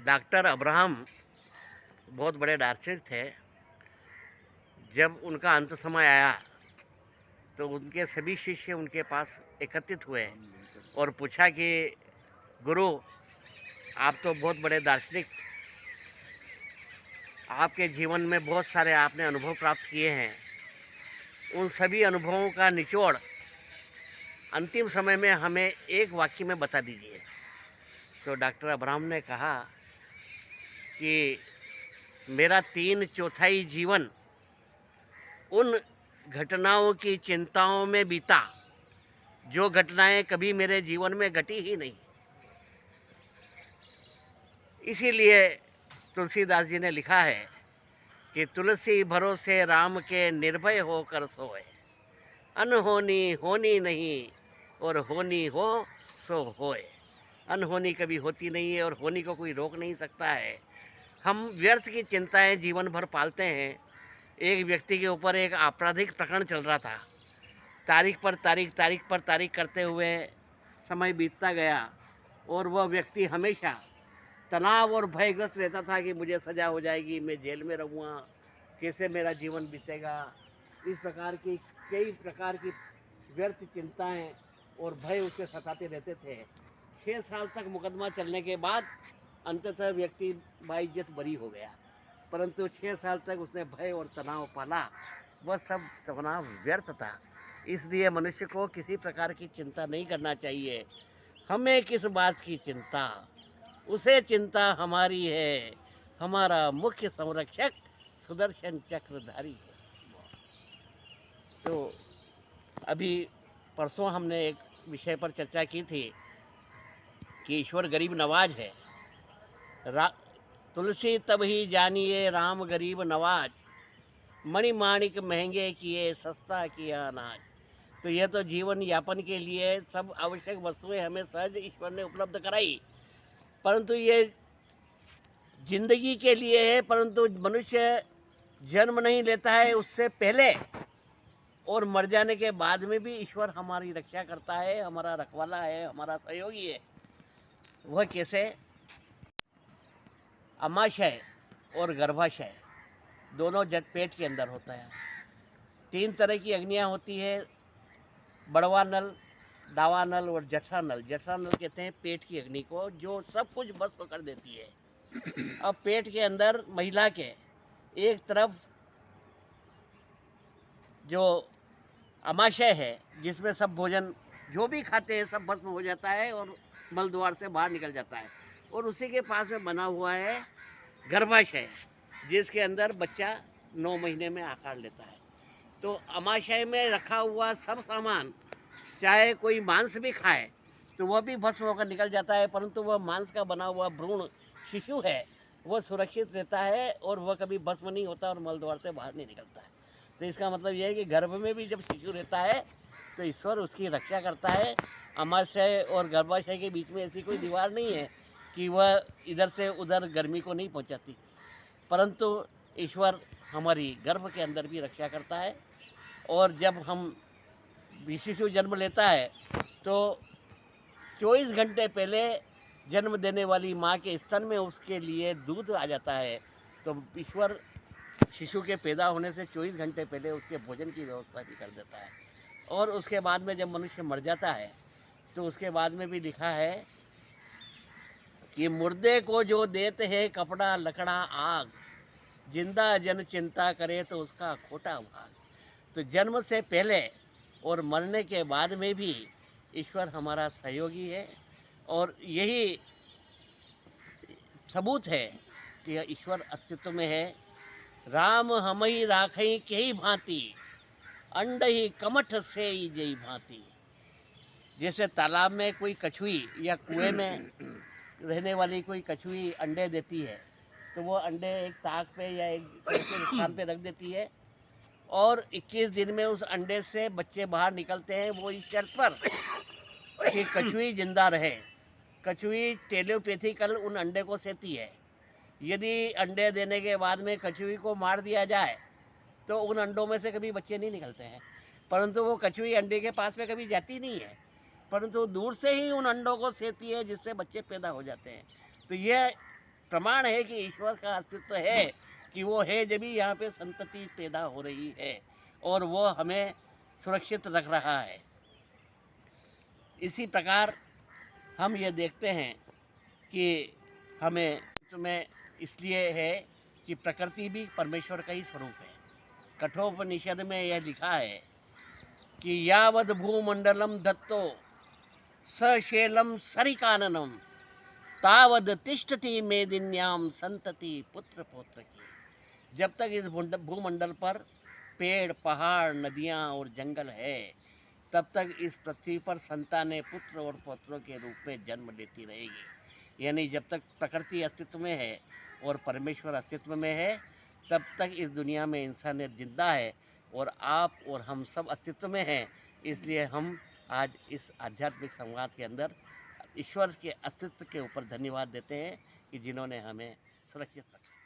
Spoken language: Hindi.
डॉक्टर अब्राहम बहुत बड़े दार्शनिक थे। जब उनका अंत समय आया तो उनके सभी शिष्य उनके पास एकत्रित हुए और पूछा कि गुरु, आप तो बहुत बड़े दार्शनिक, आपके जीवन में बहुत सारे आपने अनुभव प्राप्त किए हैं, उन सभी अनुभवों का निचोड़ अंतिम समय में हमें एक वाक्य में बता दीजिए। तो डॉक्टर अब्राहम ने कहा कि मेरा 3/4 जीवन उन घटनाओं की चिंताओं में बीता जो घटनाएं कभी मेरे जीवन में घटी ही नहीं। इसीलिए तुलसीदास जी ने लिखा है कि तुलसी भरोसे राम के निर्भय होकर सोए, अनहोनी होनी नहीं और होनी हो सो होए। अनहोनी कभी होती नहीं है और होनी को कोई रोक नहीं सकता है। हम व्यर्थ की चिंताएं जीवन भर पालते हैं। एक व्यक्ति के ऊपर एक आपराधिक प्रकरण चल रहा था। तारीख पर तारीख करते हुए समय बीतता गया और वह व्यक्ति हमेशा तनाव और भयग्रस्त रहता था कि मुझे सज़ा हो जाएगी, मैं जेल में रहूँगा, कैसे मेरा जीवन बीतेगा। इस प्रकार की कई प्रकार की व्यर्थ चिंताएं और भय उसे सताते रहते थे। 6 साल तक मुकदमा चलने के बाद अंततः व्यक्ति बाइज्जत बरी हो गया, परंतु 6 साल तक उसने भय और तनाव पाला। वह सब तनाव व्यर्थ था। इसलिए मनुष्य को किसी प्रकार की चिंता नहीं करना चाहिए। हमें किस बात की चिंता, उसे चिंता हमारी है। हमारा मुख्य संरक्षक सुदर्शन चक्रधारी है। तो अभी परसों हमने एक विषय पर चर्चा की थी कि ईश्वर गरीब नवाज है। तुलसी तब ही जानिए राम गरीब नवाज, मणिमाणिक महंगे किए सस्ता किया अनाज। तो यह तो जीवन यापन के लिए सब आवश्यक वस्तुएं हमें सहज ईश्वर ने उपलब्ध कराई, परंतु ये जिंदगी के लिए है। परंतु मनुष्य जन्म नहीं लेता है उससे पहले और मर जाने के बाद में भी ईश्वर हमारी रक्षा करता है, हमारा रखवाला है, हमारा सहयोगी है। वह कैसे? अमाशय और गर्भाशय दोनों जट पेट के अंदर होता है। 3 तरह की अग्नियाँ होती है, बड़वा नल, दावा नल और जठरा नल। जठरा नल कहते हैं पेट की अग्नि को, जो सब कुछ भस्म कर देती है। अब पेट के अंदर महिला के एक तरफ जो अमाशय है, जिसमें सब भोजन जो भी खाते हैं सब भस्म हो जाता है और मल द्वार से बाहर निकल जाता है, और उसी के पास में बना हुआ है गर्भाशय, जिसके अंदर बच्चा 9 महीने में आकार लेता है। तो अमाशय में रखा हुआ सब सामान, चाहे कोई मांस भी खाए तो वह भी भस्म होकर निकल जाता है, परंतु वह मांस का बना हुआ भ्रूण शिशु है, वह सुरक्षित रहता है और वह कभी भस्म नहीं होता और मल द्वार से बाहर नहीं निकलता है। तो इसका मतलब यह है कि गर्भ में भी जब शिशु रहता है तो ईश्वर उसकी रक्षा करता है। अमाशय और गर्भाशय के बीच में ऐसी कोई दीवार नहीं है कि वह इधर से उधर गर्मी को नहीं पहुंचाती, परंतु ईश्वर हमारी गर्भ के अंदर भी रक्षा करता है। और जब हम शिशु जन्म लेता है तो 24 घंटे पहले जन्म देने वाली माँ के स्तन में उसके लिए दूध आ जाता है। तो ईश्वर शिशु के पैदा होने से 24 घंटे पहले उसके भोजन की व्यवस्था भी कर देता है। और उसके बाद में जब मनुष्य मर जाता है तो उसके बाद में भी लिखा है कि मुर्दे को जो देते हैं कपड़ा लकड़ा आग, जिंदा जन चिंता करे तो उसका खोटा भाग। तो जन्म से पहले और मरने के बाद में भी ईश्वर हमारा सहयोगी है, और यही सबूत है कि ईश्वर अस्तित्व में है। राम हमई राखई केही भांति, अंड ही कमठ से ही जई भांति। जैसे तालाब में कोई कछुई या कुएं में रहने वाली कोई कछुई अंडे देती है, तो वो अंडे एक ताक पे या एक सुरक्षित स्थान पे रख देती है, और 21 दिन में उस अंडे से बच्चे बाहर निकलते हैं, वो इस शर्त पर कि कछुई जिंदा रहे। कछुई टेलीपैथिकल उन अंडे को सेती है। यदि अंडे देने के बाद में कछुई को मार दिया जाए तो उन अंडों में से कभी बच्चे नहीं निकलते हैं, परंतु वो कछुई अंडे के पास में कभी जाती नहीं है, परंतु दूर से ही उन अंडों को सेती है जिससे बच्चे पैदा हो जाते हैं। तो यह प्रमाण है कि ईश्वर का अस्तित्व है, कि वो है जब भी यहाँ पे संतति पैदा हो रही है और वो हमें सुरक्षित रख रहा है। इसी प्रकार हम ये देखते हैं कि हमें में इसलिए है कि प्रकृति भी परमेश्वर का ही स्वरूप है। कठोपनिषद में यह लिखा है कि यावद भूमंडलम दत्तो सशेलम सरिकाननम तावद तिष्ठति मेदिन्याम संतति पुत्र पौत्र की। जब तक इस भूमंडल पर पेड़ पहाड़ नदियाँ और जंगल है, तब तक इस पृथ्वी पर संतानें पुत्र और पौत्रों के रूप में जन्म लेती रहेगी। यानी जब तक प्रकृति अस्तित्व में है और परमेश्वर अस्तित्व में है, तब तक इस दुनिया में इंसानियत जिंदा है और आप और हम सब अस्तित्व में हैं। इसलिए हम आज इस आध्यात्मिक संवाद के अंदर ईश्वर के अस्तित्व के ऊपर धन्यवाद देते हैं कि जिन्होंने हमें सुरक्षित रखा।